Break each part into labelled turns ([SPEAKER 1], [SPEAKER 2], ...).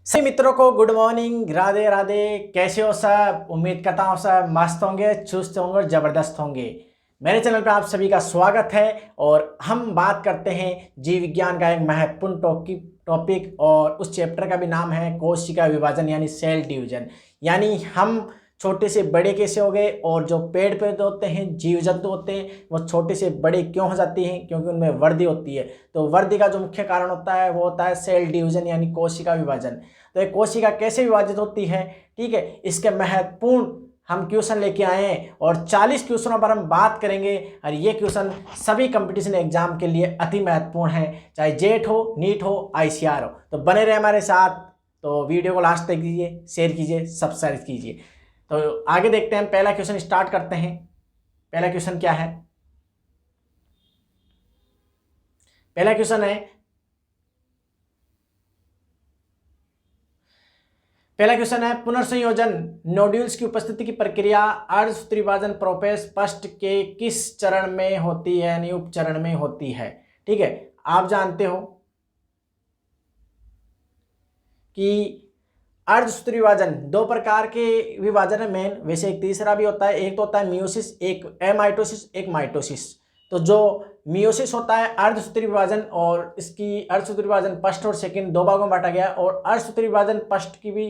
[SPEAKER 1] सभी मित्रों को गुड मॉर्निंग, राधे राधे। कैसे हो सब? उम्मीद करता हूँ सब मस्त होंगे, चुस्त होंगे और ज़बरदस्त होंगे। मेरे चैनल पर आप सभी का स्वागत है और हम बात करते हैं जीव विज्ञान का एक महत्वपूर्ण टॉपिक और उस चैप्टर का भी नाम है कोशिका विभाजन यानी सेल डिवीजन। यानी हम छोटे से बड़े कैसे हो गए और जो पेड़ पौधे होते हैं, जीव जंतु होते हैं, वो छोटे से बड़े क्यों हो जाती हैं? क्योंकि उनमें वृद्धि होती है। तो वृद्धि का जो मुख्य कारण होता है वो होता है सेल डिवीजन यानी कोशिका विभाजन। तो एक कोशिका कैसे विभाजित होती है, ठीक है, इसके महत्वपूर्ण हम क्वेश्चन लेके आए हैं और 40 क्वेश्चनों पर हम बात करेंगे। और ये क्वेश्चन सभी कंपटीशन एग्जाम के लिए अति महत्वपूर्ण है, चाहे जेट हो, नीट हो, आईसीआर हो। तो बने रहे हमारे साथ। तो वीडियो को लास्ट तक कीजिए, शेयर कीजिए, सब्सक्राइब कीजिए। तो आगे देखते हैं, पहला क्वेश्चन स्टार्ट करते हैं। पहला क्वेश्चन क्या है? पहला क्वेश्चन है, पहला क्वेश्चन है पुनर्संयोजन नोड्यूल्स की उपस्थिति की प्रक्रिया अर्धसूत्री विभाजन प्रोपेस पस्ट के किस चरण में होती है यानी उपचरण में होती है। ठीक है, आप जानते हो कि अर्धसूत्री विभाजन दो प्रकार के विभाजन है मेन, वैसे एक तीसरा भी होता है। एक तो होता है मियोसिस, एक एमाइटोसिस, एक माइटोसिस। तो जो मियोसिस होता है अर्धसूत्री विभाजन, और इसकी अर्धसूत्री विभाजन फर्स्ट और सेकंड दो भागों में बांटा गया। और अर्धसूत्री विभाजन फर्स्ट की भी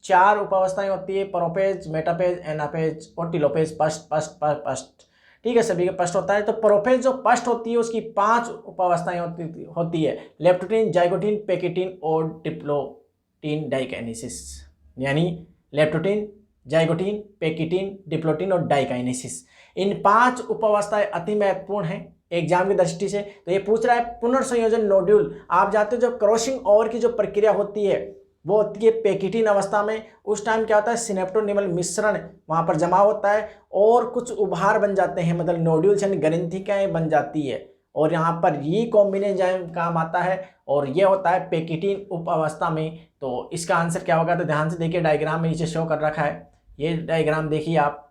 [SPEAKER 1] 4 उपावस्थाएं होती है, प्रोपेज, मेटापेज, एनापेज और टिलोपेज। फर्स्ट ठीक है, सभी का फर्स्ट होता है। तो प्रोपेज जो फर्स्ट होती है उसकी 5 उपावस्थाएं होती है, लेप्टोटीन, जाइगोटीन, पेकिटीन और डिप्लोटीन डाइकाइनेसिस। यानी लेप्टोटीन, जाइगोटीन, पेकिटीन, डिप्लोटीन और डाइकाइनेसिस। इन 5 उपावस्थाएं अति महत्वपूर्ण हैं एग्जाम की दृष्टि से। तो ये पूछ रहा है पुनर्संयोजन नोड्यूल। आप जानते हो जो क्रॉसिंग ओवर की जो प्रक्रिया होती है वो होती है पेकिटीन अवस्था में। उस टाइम क्या होता है, सिनेप्टोनिमल मिश्रण वहां पर जमा होता है और कुछ उभार बन जाते हैं, मतलब नोड्यूल्स यानी ग्रंथिकाएं बन जाती है। और यहाँ पर रिकॉम्बिनेज एंजाइम काम आता है और ये होता है पेकिटीन उप अवस्था में। तो इसका आंसर क्या होगा? तो ध्यान से देखिए, डायग्राम में नीचे शो कर रखा है, ये डायग्राम देखिए आप।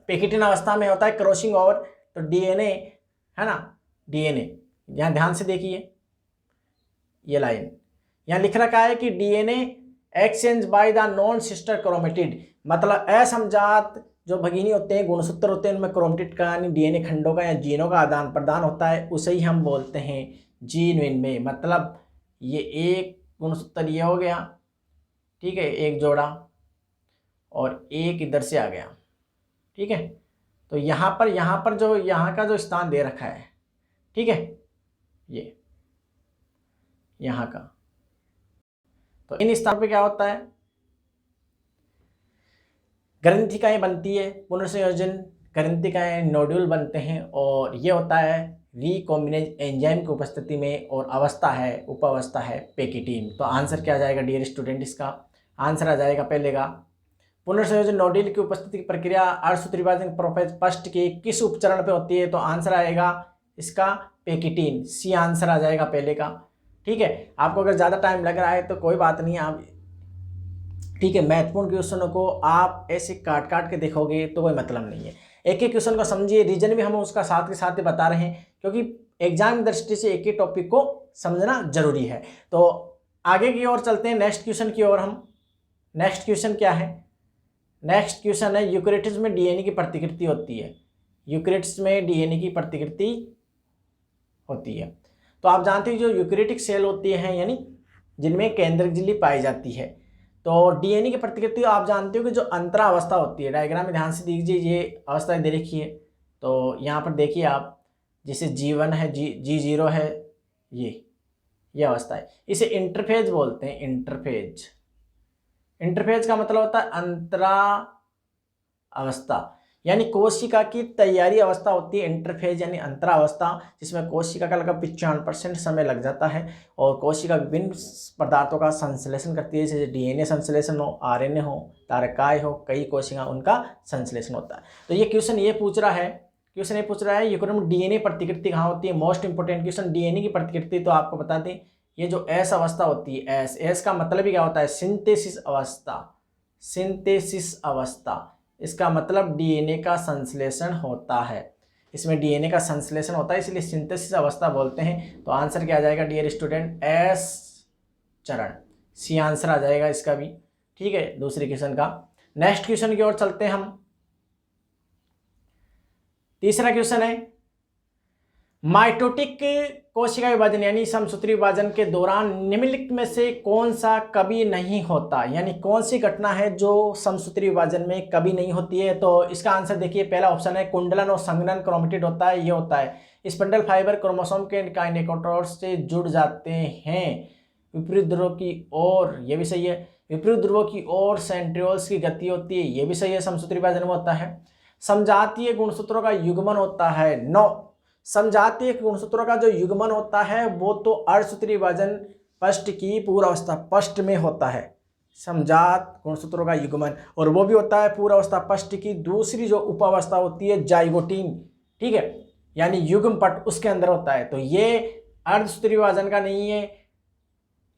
[SPEAKER 1] पेकिटीन अवस्था में होता है क्रॉसिंग ओवर, तो डीएनए है ना, डीएनए यहाँ ध्यान से देखिए, ये लाइन यहाँ लिख रखा है कि DNA exchange by the non sister chromatid, मतलब असमजात जो भगिनी होते हैं, गुणसूत्र होते हैं, उनमें क्रोमेटिड का यानी डीएनए खंडों का या जीनों का आदान प्रदान होता है, उसे ही हम बोलते हैं जीन विन में। मतलब ये एक गुणसूत्र ये हो गया, ठीक है, एक जोड़ा, और एक इधर से आ गया, ठीक है। तो यहाँ पर जो यहाँ का जो स्थान दे रखा है, ठीक है, ये यहाँ का, तो इन स्थान पे क्या होता है, ग्रंथिकाएं बनती है। पुनर्संयोजन ग्रंथिकाएं नोड्यूल बनते हैं और ये होता है रिकॉम्बिनेज एंजाइम की उपस्थिति में, और अवस्था है, उपावस्था है पेकिटीन। तो आंसर क्या आ जाएगा डियर स्टूडेंट? इसका आंसर आ जाएगा पहले का, पुनर्संयोजन नोड्यूल की उपस्थिति की प्रक्रिया अर्धसूत्री विभाजन प्रोपेज फर्स्ट के किस उपचरण पे होती है? तो आंसर आएगा इसका पेकिटीन, सी आंसर आ जाएगा पहले का। ठीक है, आपको अगर ज़्यादा टाइम लग रहा है तो कोई बात नहीं, आप ठीक है, महत्वपूर्ण क्वेश्चनों को आप ऐसे काट काट के देखोगे तो कोई मतलब नहीं है। एक एक क्वेश्चन को समझिए, रीजन भी हम उसका साथ के साथ ही बता रहे हैं, क्योंकि एग्जाम की दृष्टि से एक ही टॉपिक को समझना जरूरी है। तो आगे की ओर चलते हैं, नेक्स्ट क्वेश्चन की ओर हम। नेक्स्ट क्वेश्चन क्या है? नेक्स्ट क्वेश्चन है यूकेरियोट्स में डीएनए की प्रतिकृति होती है। यूकेरियोट्स में डीएनए की प्रतिकृति होती है। तो आप जानते हैं जो यूकेरियोटिक सेल होती हैं यानी जिनमें केंद्रक झिल्ली पाई जाती है, तो डीएनए की प्रतिकृति आप जानते हो कि जो अंतरावस्था होती है, डायग्राम में ध्यान से दीजिए, ये अवस्था दे रखी है। तो यहाँ पर देखिए आप, जैसे G1 है, G0 है, ये अवस्था है, इसे इंटरफेज बोलते हैं। इंटरफेज, इंटरफेज का मतलब होता है अंतरा अवस्था, यानी कोशिका की तैयारी अवस्था होती है इंटरफेज यानी अंतरावस्था, जिसमें कोशिका का लगभग 95% समय लग जाता है और कोशिका विभिन्न पदार्थों का संश्लेषण करती है, जैसे डीएनए संश्लेषण हो, आरएनए हो, तारकाएं हो, कई कोशिका उनका संश्लेषण होता है। तो ये क्वेश्चन ये पूछ रहा है, यूकेरियोट में डीएनए प्रतिकृति कहाँ होती है? मोस्ट इंपोर्टेंट क्वेश्चन, डीएनए की प्रतिकृति। तो आपको बता दें, ये जो एस अवस्था होती है, एस का मतलब ही क्या होता है? सिंथेसिस अवस्था। सिंथेसिस अवस्था, इसका मतलब डीएनए का संश्लेषण होता है, इसमें डीएनए का संश्लेषण होता है, इसलिए सिंथेसिस अवस्था बोलते हैं। तो आंसर क्या आ जाएगा डियर स्टूडेंट? एस चरण, सी आंसर आ जाएगा इसका भी। ठीक है, दूसरे क्वेश्चन का। नेक्स्ट क्वेश्चन की ओर चलते हैं हम। तीसरा क्वेश्चन है, माइटोटिक कोशिका विभाजन यानी समसूत्री विभाजन के दौरान निम्नलिखित में से कौन सा कभी नहीं होता, यानी कौन सी घटना है जो समसूत्री विभाजन में कभी नहीं होती है। तो इसका आंसर देखिए, पहला ऑप्शन है कुंडलन और संघनन क्रोमेटिड होता है, ये होता है। स्पिंडल फाइबर क्रोमोसोम के काइनेटोकोर से जुड़ जाते हैं विपरीत ध्रुव की ओर, ये भी सही है। विपरीत ध्रुवों की ओर सेंट्रियोल्स की गति होती है, ये भी सही है, समसूत्री विभाजन में होता है। समजातीय गुणसूत्रों का युग्मन होता है, 9। समजातीय गुणसूत्रों का जो युग्मन होता है वो तो अर्धसूत्री विभाजन पष्ट की पूर्वावस्था पष्ट में होता है, समजात गुणसूत्रों का युग्मन, और वो भी होता है पूर्वावस्था पष्ट की दूसरी जो उपावस्था होती है जाइगोटीन, ठीक है, यानी युग्म पट उसके अंदर होता है। तो ये अर्धसूत्री विभाजन का नहीं है,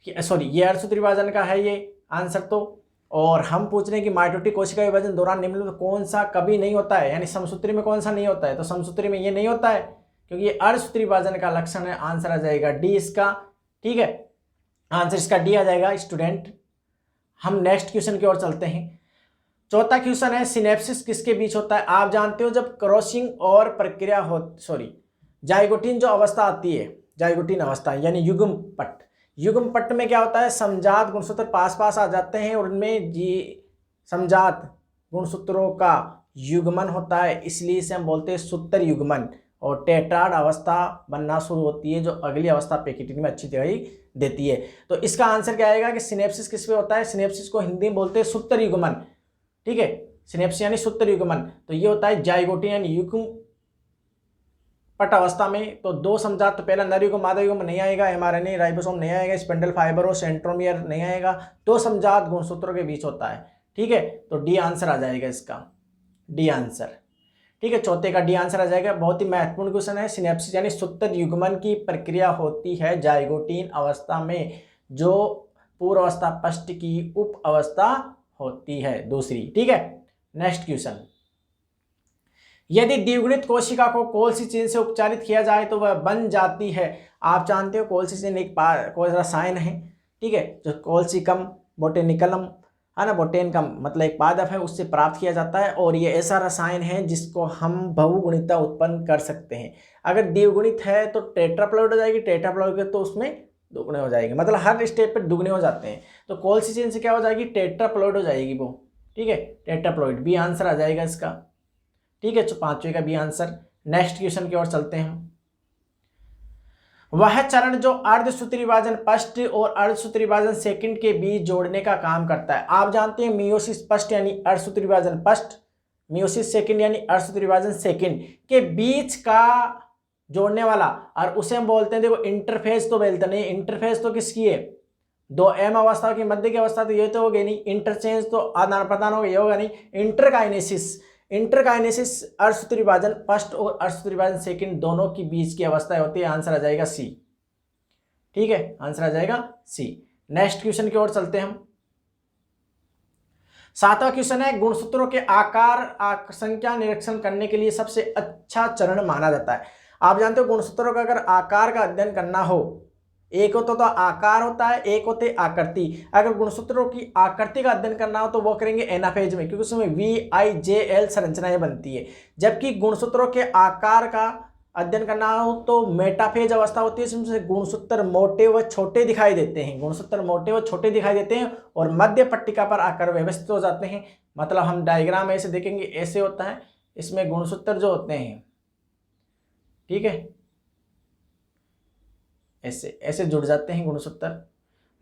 [SPEAKER 1] सॉरी ये अर्धसूत्री विभाजन का है ये आंसर तो। और हम पूछ रहे हैं कि माइटोटिक कोशिका विभाजन दौरान निम्नलिखित में कौन सा कभी नहीं होता है, यानी समसूत्री में कौन सा नहीं होता है। तो समसूत्री में ये नहीं होता है क्योंकि ये अर्धसूत्री विभाजन का लक्षण है। आंसर आ जाएगा डी इसका। ठीक है, आंसर इसका डी आ जाएगा स्टूडेंट। हम नेक्स्ट क्वेश्चन की ओर चलते हैं। चौथा क्वेश्चन है, सिनेप्सिस किसके बीच होता है। आप जानते हो जब क्रॉसिंग और प्रक्रिया हो, सॉरी जाइगोटीन जो अवस्था आती है, जाइगोटीन अवस्था यानी युग्म पट, युग्म पट में क्या होता है, समजात गुणसूत्र पास पास आ जाते हैं और उनमें जी समजात गुणसूत्रों का युग्मन होता है, इसलिए इसे हम बोलते हैं सूत्र युग्मन। और टेट्राड अवस्था बनना शुरू होती है जो अगली अवस्था पेकिटिन में अच्छी दिखाई देती है। तो इसका आंसर क्या आएगा कि सिनेप्सिस किस पे होता है। सिनेप्सिस को हिंदी में बोलते हैं सूत्र युग्मन। ठीक है, सिनेप्सिस यानी सूत्र युग्मन, तो ये होता है जाइगोटीन यानी युग्म पट अवस्था में। तो दो समजात, तो पहला नर युग्म मादा युग्म नहीं आएगा, एमआरएनए राइबोसोम नहीं आएगा, स्पिंडल फाइबर और सेंट्रोमियर नहीं आएगा, दो समजात गुणसूत्रों के बीच होता है। ठीक है, तो डी आंसर आ जाएगा इसका, डी आंसर। ठीक है, चौथे का डी आंसर आ जाएगा। बहुत ही महत्वपूर्ण क्वेश्चन है। सिनेप्सिस यानी सूत्र युग्मन की प्रक्रिया होती है जाइगोटीन अवस्था में जो पूर्व अवस्था पष्ट की उप अवस्था होती है दूसरी। ठीक है, नेक्स्ट क्वेश्चन, यदि द्विगुणित कोशिका को कोलसिचिन से उपचारित किया जाए तो वह बन जाती है। आप जानते हो कोलसिचिन एक रसायन है, ठीक है, जो कोलसिकम बोटेनिकलम है ना, बोटेन का मतलब एक पादप है, उससे प्राप्त किया जाता है। और ये ऐसा रसायन है जिसको हम बहुगुणिता उत्पन्न कर सकते हैं। अगर द्विगुणित है तो टेट्राप्लॉइड हो जाएगी, टेट्राप्लॉइड तो उसमें दुगने हो जाएगी, मतलब हर स्टेप पे दुगने हो जाते हैं। तो कोलसिचिन से क्या हो जाएगी, टेट्राप्लॉइड हो जाएगी वो। ठीक है, टेट्राप्लॉइड, बी आंसर आ जाएगा इसका। ठीक है, तो पांचवें का बी आंसर। नेक्स्ट क्वेश्चन की ओर चलते हैं हम। वह चरण जो अर्धसूत्री विभाजन पष्ट और अर्धसूत्री विभाजन सेकंड के बीच जोड़ने का काम करता है। आप जानते हैं मियोसिस पष्ट यानी अर्धसूत्री विभाजन पष्ट, मियोसिस सेकंड यानी अर्धसूत्री विभाजन सेकंड के बीच का जोड़ने वाला, और उसे हम बोलते हैं, देखो इंटरफेस तो बोलते नहीं, इंटरफेस तो किसकी है, दो एम अवस्था की मध्य की अवस्था, तो ये तो हो गई नहीं। इंटरचेंज तो आदान प्रदान हो गया, होगा नहीं। इंटरकाइनेसिस, इंटरकाइनेसिस अर्धसूत्री विभाजन फर्स्ट और अर्धसूत्री विभाजन सेकंड दोनों की बीच की अवस्था होती है। आंसर आ जाएगा सी। ठीक है, आंसर आ जाएगा सी। नेक्स्ट क्वेश्चन की ओर चलते हैं हम। सातवां क्वेश्चन है, गुणसूत्रों के आकार संख्या निरीक्षण करने के लिए सबसे अच्छा चरण माना जाता है। आप जानते हो गुणसूत्रों का अगर आकार का अध्ययन करना हो, एक होता तो आकार होता है, एक होते आकृति। अगर गुणसूत्रों की आकृति का अध्ययन करना हो तो वो करेंगे एनाफेज में, क्योंकि उसमें VIJL संरचनाएं बनती है। जबकि गुणसूत्रों के आकार का अध्ययन करना हो तो मेटाफेज अवस्था होती है, जिसमें गुणसूत्र मोटे व छोटे दिखाई देते हैं, गुणसूत्र मोटे व छोटे दिखाई देते हैं और मध्य पट्टिका पर आकर व्यवस्थित हो जाते हैं। मतलब हम डायग्राम ऐसे देखेंगे, ऐसे होता है, इसमें गुणसूत्र जो होते हैं, ठीक है, ऐसे ऐसे जुड़ जाते हैं गुणसूत्र,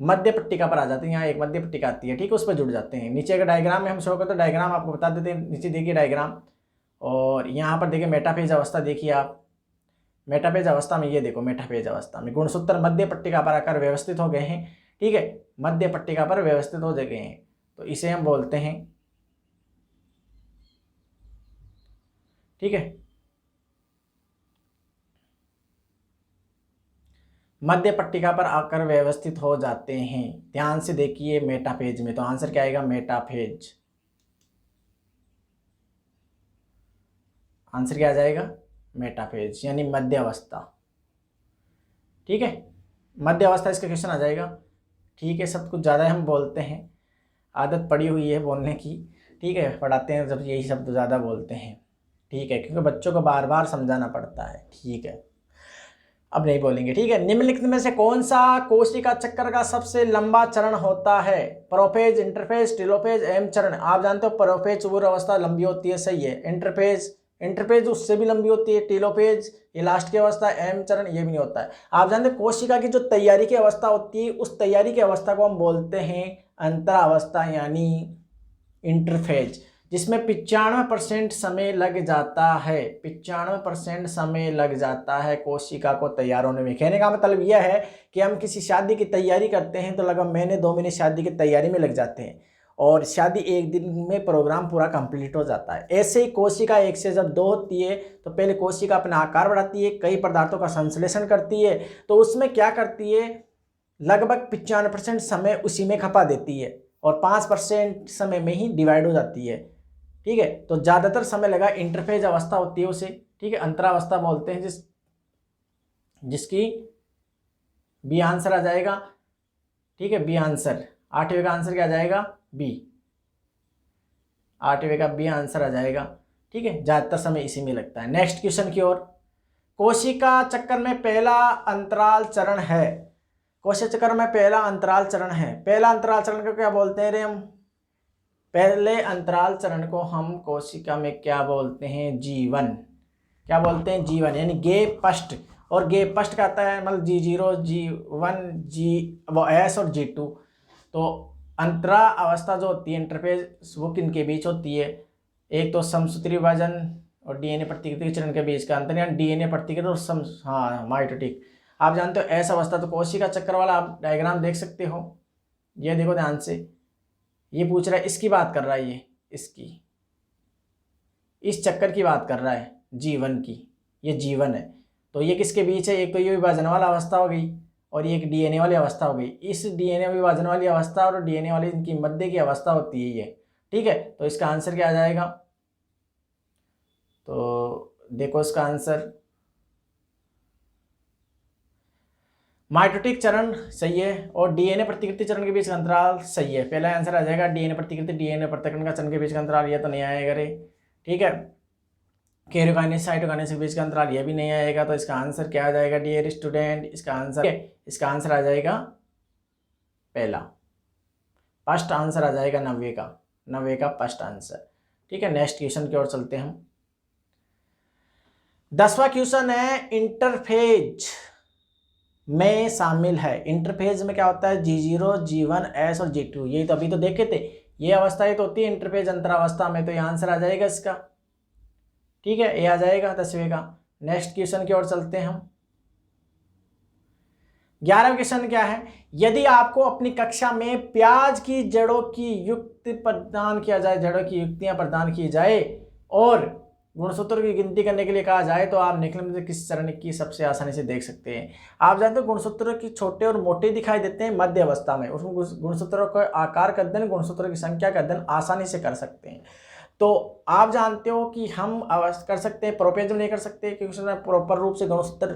[SPEAKER 1] मध्य पट्टिका पर आ जाते हैं। यहाँ एक मध्य पट्टिका आती है, ठीक है, उस पर जुड़ जाते हैं। नीचे का डायग्राम में हम शो करते हैं, डायग्राम आपको बता देते हैं। नीचे देखिए डायग्राम, और यहाँ पर देखिए मेटाफेज अवस्था, देखिए आप मेटाफेज अवस्था में, ये देखो मेटाफेज अवस्था में गुणसूत्र मध्य पट्टिका पर आकर व्यवस्थित हो गए हैं। ठीक है, मध्य पट्टिका पर व्यवस्थित हो गए हैं, तो इसे हम बोलते हैं, ठीक है, मध्य पट्टिका पर आकर व्यवस्थित हो जाते हैं। ध्यान से देखिए मेटाफेज में, तो आंसर क्या आएगा, मेटाफेज। आंसर क्या आ जाएगा, मेटाफेज, यानी मध्य अवस्था। ठीक है, मध्य अवस्था इसका क्वेश्चन आ जाएगा। ठीक है, सब कुछ ज़्यादा हम बोलते हैं, आदत पड़ी हुई है बोलने की, ठीक है, पढ़ाते हैं जब यही शब्द ज़्यादा बोलते हैं, ठीक है, क्योंकि बच्चों को बार बार समझाना पड़ता है, ठीक है, अब नहीं बोलेंगे, ठीक है। निम्नलिखित में से कौन सा कोशिका चक्कर का सबसे लंबा चरण होता है? प्रोफेज, इंटरफेज, टेलोफेज, एम चरण। आप जानते हो प्रोफेज चूर अवस्था लंबी होती है, सही है। इंटरफेज उससे भी लंबी होती है। टेलोफेज ये लास्ट की अवस्था, एम चरण ये भी नहीं होता है। आप जानते हैं कोशिका की जो तैयारी की अवस्था होती है, उस तैयारी की अवस्था को हम बोलते हैं अंतरावस्था यानी इंटरफेज, जिसमें 95% समय लग जाता है। 95% समय लग जाता है कोशिका को तैयार होने में। कहने का मतलब यह है कि हम किसी शादी की तैयारी करते हैं तो लगभग महीने 2 महीने शादी की तैयारी में लग जाते हैं और शादी एक दिन में प्रोग्राम पूरा कंप्लीट हो जाता है। ऐसे ही कोशिका एक से जब 2 होती है तो पहले कोशिका अपना आकार बढ़ाती है, कई पदार्थों का संश्लेषण करती है, तो उसमें क्या करती है, लगभग 95% समय उसी में खपा देती है और 5% समय में ही डिवाइड हो जाती है, ठीक है। तो ज़्यादातर समय लगा इंटरफेज अवस्था होती है उसे, ठीक है, अंतरावस्था बोलते हैं, जिसकी बी आंसर आ जाएगा, ठीक है, बी आंसर। 8वें का आंसर क्या आ जाएगा? बी। 8वें का बी आंसर आ जाएगा, ठीक है, ज़्यादातर समय इसी में लगता है। नेक्स्ट क्वेश्चन की ओर। कोशिका चक्कर में पहला अंतराल चरण है। कोशिका चक्कर में पहला अंतराल चरण है। पहला अंतराल चरण को क्या बोलते हैं रे हम? पहले अंतराल चरण को हम कोशिका में क्या बोलते हैं? जीवन। क्या बोलते हैं? जीवन, यानी गे फर्स्ट। और गे फर्स्ट का आता है मतलब G0, G1, वो S और G2। तो अंतरा अवस्था जो होती है इंटरफेज, वो किन के बीच होती है? एक तो समसूत्री विभाजन और डीएनए प्रतिकृति चरण के बीच का अंतर, यानी डीएनए प्रतिकृति और हाँ माइटोटिक। आप जानते हो ऐसा अवस्था, तो कोशिका चक्कर वाला आप डायग्राम देख सकते हो, ये देखो ध्यान से, ये पूछ रहा है, इसकी बात कर रहा है, ये इसकी, इस चक्कर की बात कर रहा है, जीवन की, ये जीवन है। तो ये किसके बीच है? एक तो ये विभाजन वाला अवस्था हो गई और ये एक डीएनए वाली अवस्था हो गई। इस डीएनए विभाजन वाली अवस्था और डीएनए वाली इनकी मध्य की अवस्था होती है ये, ठीक है। तो इसका आंसर क्या आ जाएगा? तो देखो इसका आंसर माइटोटिक चरण सही है और डीएनए प्रतिकृति चरण के बीच का अंतराल सही है। पहला आंसर आ जाएगा डीएनए प्रतिकृति डीएनए पृथक्करण का चरण के बीच का अंतराल, ये तो नहीं आएगा रे, ठीक है। कैरियोकाइनेस साइटोकाइनेस के बीच का अंतराल, ये भी नहीं आएगा। तो इसका आंसर क्या आ जाएगा डियर स्टूडेंट? इसका आंसर आ जाएगा पहला, फर्स्ट आंसर आ जाएगा 90 का फर्स्ट आंसर, ठीक है। नेक्स्ट क्वेश्चन की ओर चलते हैं हम। 10वां क्वेश्चन है इंटरफेज में शामिल है। इंटरफेज में क्या होता है? G0, G1, S और G2, ये तो अभी तो देखे थे, ये अवस्थाएं तो होती है इंटरफेज अंतरावस्था में। तो ये आंसर आ जाएगा इसका, ठीक है, ये आ जाएगा 10वें का। नेक्स्ट क्वेश्चन की ओर चलते हैं हम। 11वां क्वेश्चन क्या है? यदि आपको अपनी कक्षा में प्याज की जड़ों की युक्ति प्रदान किया जाए, जड़ों की युक्तियां प्रदान की जाए और गुणसूत्र की गिनती करने के लिए कहा जाए, तो आप निम्नलिखित में से किस चरण की सबसे आसानी से देख सकते हैं? आप जानते हो गुणसूत्र की छोटे और मोटे दिखाई देते हैं मध्य अवस्था में, उसमें गुणसूत्रों का आकार का अध्ययन, गुणसूत्रों की संख्या का अध्ययन आसानी से कर सकते हैं। तो आप जानते हो कि हम कर सकते हैं, प्रोपेज में नहीं कर सकते क्योंकि उसमें प्रॉपर रूप से गुणसूत्र,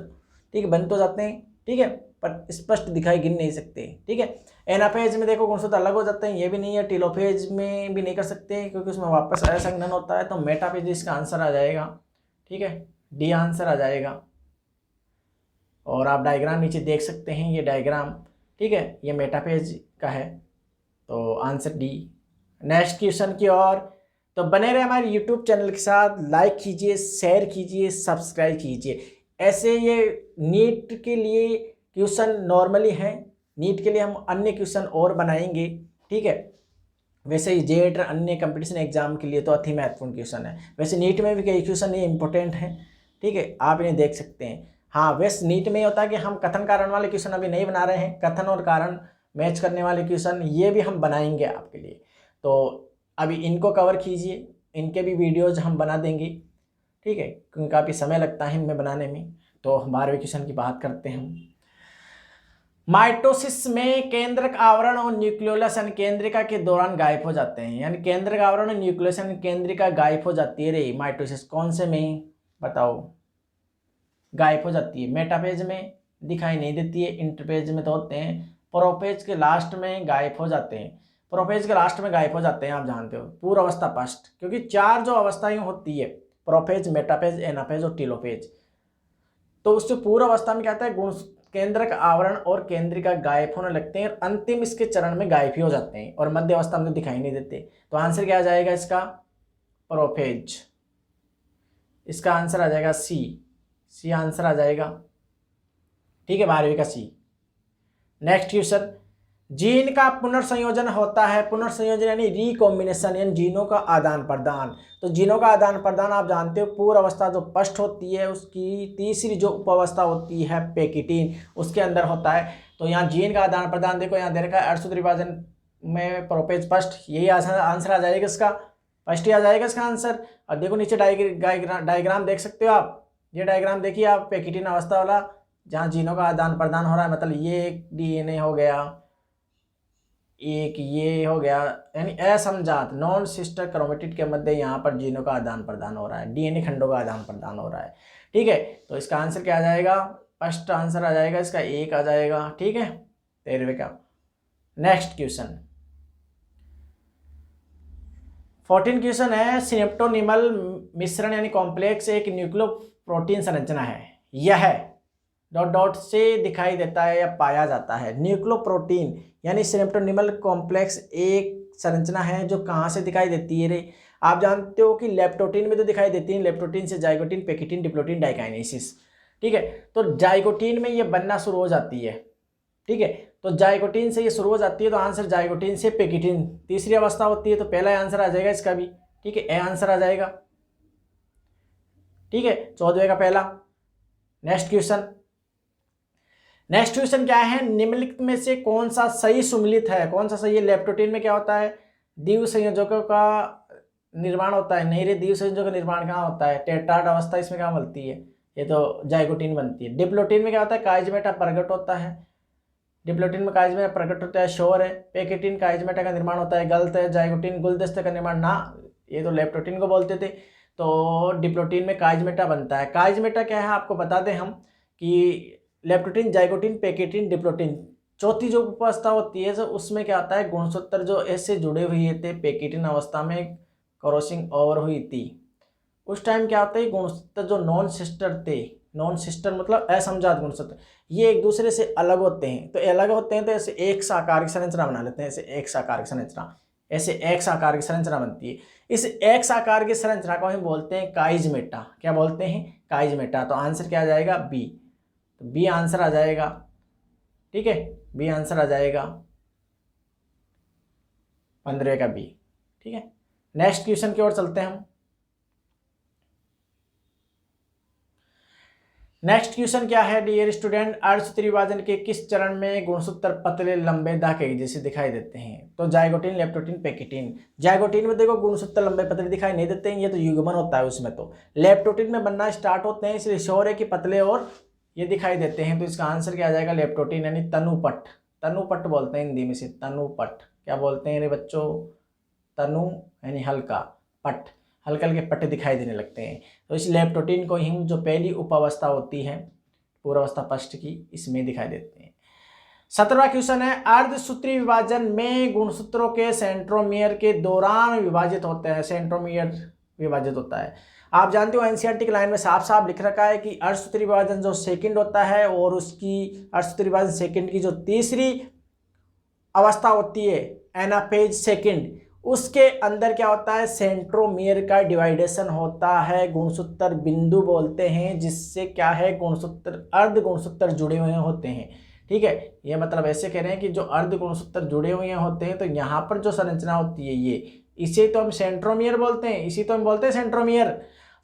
[SPEAKER 1] ठीक है, बन तो जाते हैं, ठीक है, पर स्पष्ट दिखाई गिन नहीं सकते, ठीक है। एनाफेज में देखो गुणसूत्र अलग हो जाते हैं, ये भी नहीं है। टेलोफेज में भी नहीं कर सकते क्योंकि उसमें वापस असंघनन होता है। तो मेटाफेज इसका आंसर आ जाएगा, ठीक है, डी आंसर आ जाएगा। और आप डायग्राम नीचे देख सकते हैं, ये डायग्राम, ठीक है, ये मेटाफेज का है, तो आंसर डी। नेक्स्ट क्वेश्चन की ओर। तो बने रहे हमारे यूट्यूब चैनल के साथ, लाइक कीजिए, शेयर कीजिए, सब्सक्राइब कीजिए। ऐसे ये नीट के लिए क्वेश्चन नॉर्मली हैं, नीट के लिए हम अन्य क्वेश्चन और बनाएंगे, ठीक है। वैसे ही जेट अन्य कंपटीशन एग्जाम के लिए तो अति महत्वपूर्ण क्वेश्चन है। वैसे नीट में भी कई क्वेश्चन ये इंपॉर्टेंट हैं, ठीक है, आप इन्हें देख सकते हैं। हाँ, वैसे नीट में होता है कि हम कथन कारण वाले क्वेश्चन अभी नहीं बना रहे हैं, कथन और कारण मैच करने वाले क्वेश्चन ये भी हम बनाएंगे आपके लिए। तो अभी इनको कवर कीजिए, इनके भी वीडियोज हम बना देंगे, ठीक है, क्योंकि काफ़ी समय लगता है इनमें बनाने में। तो 12वें क्वेश्चन की बात करते हैं हम। माइटोसिस में केंद्रक आवरण और न्यूक्लियोलस केंद्रिका के दौरान गायब हो जाते हैं, यानी केंद्रक आवरण और न्यूक्लियोलस केंद्रिका गायब हो जाती है रे। माइटोसिस कौन से में बताओ गायब हो जाती है? मेटाफेज में दिखाई नहीं देती है, इंटरफेज में तो होते हैं, प्रोफेज के लास्ट में गायब हो जाते हैं। प्रोफेज के लास्ट में गायब हो जाते हैं, आप जानते हो, पूर्व अवस्था पस्ट, क्योंकि 4 जो अवस्थाएं होती है, प्रोफेज, मेटाफेज, एनाफेज और टीलोफेज, तो उससे पूर्व अवस्था में क्या होता है, गुण केंद्रक आवरण और केंद्रिका गायब होने लगते हैं और अंतिम इसके चरण में गायब ही हो जाते हैं और मध्य अवस्था में दिखाई नहीं देते। तो आंसर क्या आ जाएगा इसका, प्रोफेज। इसका आंसर आ जाएगा सी आंसर आ जाएगा, ठीक है, 12वीं का सी। नेक्स्ट क्वेश्चन, जीन का पुनर्संयोजन होता है, पुनर्संयोजन यानी रिकॉम्बिनेशन, यानी जीनों का आदान प्रदान। तो जीनों का आदान प्रदान आप जानते हो, पूर्व अवस्था जो पस्ट होती है उसकी तीसरी जो उपावस्था होती है पेकिटीन, उसके अंदर होता है। तो यहाँ जीन का आदान प्रदान देखो यहाँ दे रखा है, अर्धसूत्री विभाजन में प्रोफेज पस्ट, यही आंसर आ जाएगा इसका, फर्स्ट ही आ जाएगा इसका आंसर। और देखो नीचे डायग्राम देख सकते हो आप, ये डायग्राम देखिए आप, पेकिटीन अवस्था वाला, जहाँ जीनों का आदान प्रदान हो रहा है, मतलब ये एक डीएनए हो गया, एक ये हो गया, यानी असमजात नॉन सिस्टर क्रोमेटिड के मध्य यहाँ पर जीनों का आदान प्रदान हो रहा है, डीएनए खंडों का आदान प्रदान हो रहा है, ठीक है। तो इसका आंसर क्या आ जाएगा, फर्स्ट आंसर आ जाएगा इसका, एक आ जाएगा, ठीक है, 13वें का। नेक्स्ट क्वेश्चन 14 क्वेश्चन है, सिनेप्टोनिमल मिश्रण यानी कॉम्प्लेक्स एक न्यूक्लियो प्रोटीन संरचना है, यह डॉट डॉट से दिखाई देता है या पाया जाता है। न्यूक्लियो प्रोटीन यानी सिनेप्टोनिमल कॉम्प्लेक्स एक संरचना है जो कहाँ से दिखाई देती है रे, आप जानते हो कि लेप्टोटीन में तो दिखाई देती है, लेप्टोटीन से जाइगोटीन, पेकिटीन, डिप्लोटीन, डाइकाइनेसिस, ठीक है। तो जाइगोटीन में ये बनना शुरू हो जाती है, ठीक है, तो जाइगोटीन से ये शुरू हो जाती है, तो आंसर जाइगोटीन से पेकिटीन तीसरी अवस्था होती है, तो पहला आंसर आ जाएगा इसका भी, ठीक है, ए आंसर आ जाएगा, ठीक है, 14वें का पहला। नेक्स्ट क्वेश्चन क्या है, निम्नलिखित में से कौन सा सही सुमेलित है, कौन सा सही है। लेप्टोटीन में क्या होता है, द्विव संयोजकों का निर्माण होता है, नहीं रे, द्विव संयोजकों का निर्माण कहाँ होता है, टेट्राड अवस्था इसमें कहाँ बनती है, ये तो जाइगोटीन बनती है। डिप्लोटीन में क्या होता है, काइजमेटा प्रकट होता है, डिप्लोटीन में काइजमेटा प्रकट होता है, श्योर है। पेकिटीन काइजमेटा का निर्माण होता है, गलत है। जाइगोटीन गुलदस्ते का निर्माण, ना, ये तो लेप्टोटीन को बोलते थे, तो डिप्लोटीन में काइजमेटा बनता है। काइजमेटा क्या है आपको बता दें हम कि लेप्टोटीन, जाइगोटीन, पेकिटीन, डिप्लोटीन, चौथी जो अवस्था होती है तो उसमें क्या आता है, गुणसूत्र जो ऐसे जुड़े हुए थे, पेकिटीन अवस्था में क्रॉसिंग ओवर हुई थी, उस टाइम क्या होता है, गुणसूत्र जो नॉन सिस्टर थे, नॉन सिस्टर मतलब असमजात गुणसूत्र, ये एक दूसरे से अलग होते हैं, तो अलग होते हैं तो ऐसे एक साकार की संरचना बना लेते हैं, ऐसे एक साकार की संरचना, ऐसे एक साकार की संरचना बनती है। इस एक साकार की संरचना को हम बोलते हैं काइजमेटा, क्या बोलते हैं, काइजमेटा। तो आंसर क्या आ जाएगा, बी, तो बी आंसर आ जाएगा, ठीक है, बी आंसर आ जाएगा, 15 का बी, ठीक है। नेक्स्ट क्वेश्चन की ओर चलते हैं हम। नेक्स्ट क्वेश्चन क्या है डियर स्टूडेंट, अर्धसूत्री विभाजन के किस चरण में गुणसूत्र पतले लंबे धागे जैसे दिखाई देते हैं। तो जाइगोटीन, लेप्टोटीन, पेकिटीन। जाइगोटीन में देखो गुणसूत्र लंबे पतले दिखाई नहीं देते हैं, ये तो युग्मन होता है उसमें। तो लेप्टोटीन में बनना स्टार्ट होते हैं, इसलिए श्योर है कि पतले और ये दिखाई देते हैं। तो इसका आंसर क्या आ जाएगा, लेप्टोटीन यानी तनुपट, तनुपट बोलते हैं हिंदी में से, तनुपट क्या बोलते हैं रे बच्चों, तनु यानी हल्का, पट हल्के हल्के पट्टे दिखाई देने लगते हैं। तो इस लेप्टोटीन को हम जो पहली उपावस्था होती है पूर्वावस्था पस्ट की, इसमें दिखाई देते हैं। 17वां क्वेश्चन है, अर्धसूत्री विभाजन में गुणसूत्रों के सेंट्रोमियर के दौरान विभाजित होते हैं, सेंट्रोमियर विभाजित होता है। आप जानते हो एनसीईआरटी की लाइन में साफ साफ लिख रखा है कि अर्धसूत्री विभाजन जो सेकंड होता है और उसकी अर्धसूत्री विभाजन सेकंड की जो तीसरी अवस्था होती है एनाफेज सेकंड, उसके अंदर क्या होता है, सेंट्रोमियर का डिवाइडेशन होता है, गुणसूत्र बिंदु बोलते हैं, जिससे क्या है गुणसूत्र अर्ध गुणसूत्र जुड़े हुए होते हैं, ठीक है। ये मतलब ऐसे कह रहे हैं कि जो अर्ध गुणसूत्र जुड़े हुए होते हैं तो यहाँ पर जो संरचना होती है ये, इसे तो हम सेंट्रोमियर बोलते हैं, इसी तो हम बोलते हैं सेंट्रोमियर।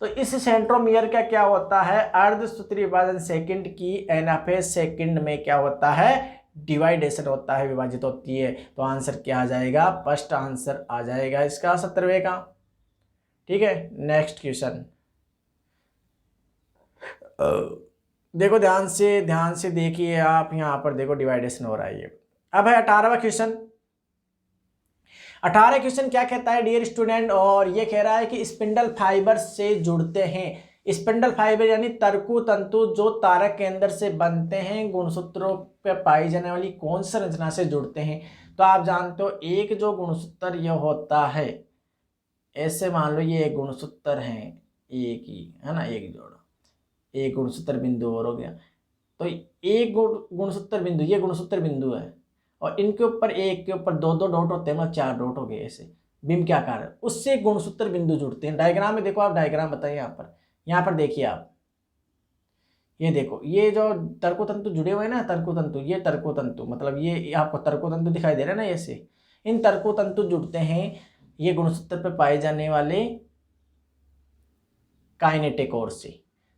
[SPEAKER 1] तो इस सेंट्रोमियर का क्या होता है, अर्धसूत्री विभाजन सेकंड की एनाफेज सेकंड में क्या होता है, डिवाइडेशन होता है, विभाजित होती है। तो आंसर क्या आ जाएगा, फर्स्ट आंसर आ जाएगा इसका 17वें का, ठीक है। नेक्स्ट क्वेश्चन देखो ध्यान से देखिए आप, यहाँ पर देखो डिवाइडेशन हो रहा है ये। अब है 18वां क्वेश्चन। 18 क्वेश्चन क्या कहता है डियर स्टूडेंट, और ये कह रहा है कि स्पिंडल फाइबर से जुड़ते हैं स्पिंडल फाइबर यानी तर्कु तंतु जो तारक केंद्र से बनते हैं गुणसूत्रों पर पाई जाने वाली कौन सी संरचना से जुड़ते हैं। तो आप जानते हो एक जो गुणसूत्र यह होता है, ऐसे मान लो ये एक गुणसूत्र है, एक ही है ना, एक जोड़ा, एक गुणसूत्र बिंदु और हो गया। तो एक गुणसूत्र बिंदु, ये गुणसूत्र बिंदु है और इनके ऊपर एक के ऊपर दो दो डॉट होते हैं, मतलब 4 डॉट हो गए ऐसे बीम के आकार है, उससे गुणसूत्र बिंदु जुड़ते हैं। डायग्राम में देखो, आप डायग्राम बताइए यहाँ पर देखिए आप, ये देखो ये जो तर्कु तंतु जुड़े हुए हैं ना, तर्कु तंतु, ये तर्कु तंतु मतलब ये आपको तर्कु तंतु दिखाई दे रहा है ना, ऐसे इन तर्कु तंतु जुड़ते हैं ये गुणसूत्र पे पाए जाने वाले काइनेटिक कोर से।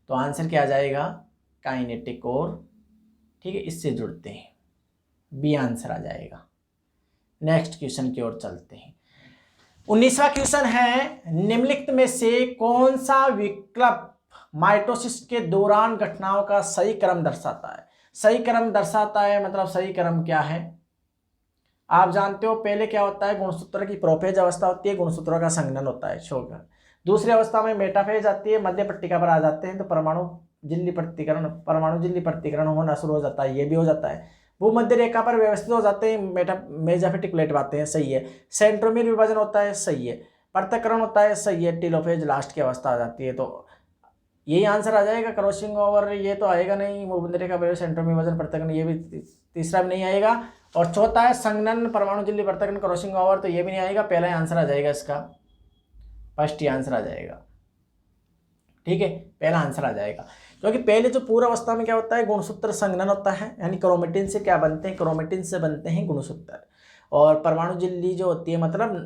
[SPEAKER 1] तो आंसर क्या आ जाएगा, काइनेटिक कोर, ठीक है, इससे जुड़ते हैं, बी आंसर आ जाएगा। नेक्स्ट क्वेश्चन की ओर चलते हैं। 19वां क्वेश्चन है, निम्नलिखित में से कौन सा विकल्प माइटोसिस के दौरान घटनाओं का सही क्रम दर्शाता है। सही क्रम दर्शाता है मतलब सही क्रम क्या है, आप जानते हो पहले क्या होता है, गुणसूत्र की प्रोफेज अवस्था होती है, गुणसूत्रों का संघनन होता है शोधन। दूसरी अवस्था में मेटाफेज आती है, मध्य पट्टिका पर आ जाते हैं तो परमाणु झिल्ली प्रतिकरण होना शुरू हो जाता है, ये भी हो जाता है। भूमध्य रेखा पर व्यवस्थित हो जाते हैं, मेजाफिटिक प्लेट पाते हैं, सही है। सेंट्रोमीर विभाजन होता है, सही है। पृथक्करण होता है, सही है। टेलोफेज लास्ट की अवस्था आ जाती है, तो यही आंसर आ जाएगा। क्रॉसिंग ओवर ये तो आएगा नहीं, भूमध्य रेखा पर सेंट्रोमीर विभाजन पृथक्करण, ये भी तीसरा भी नहीं आएगा। और चौथा है संघनन परमाणु झिल्ली पृथक्करण क्रॉसिंग ओवर, तो ये भी नहीं आएगा। पहला ही आंसर आ जाएगा इसका, फर्स्ट ही आंसर आ जाएगा, ठीक है, पहला आंसर आ जाएगा। क्योंकि पहले जो पूर्व अवस्था में क्या होता है, गुणसूत्र संघनन होता है, यानी क्रोमेटिन से क्या बनते हैं, क्रोमेटिन से बनते हैं गुणसूत्र। और परमाणु झिल्ली जो होती है मतलब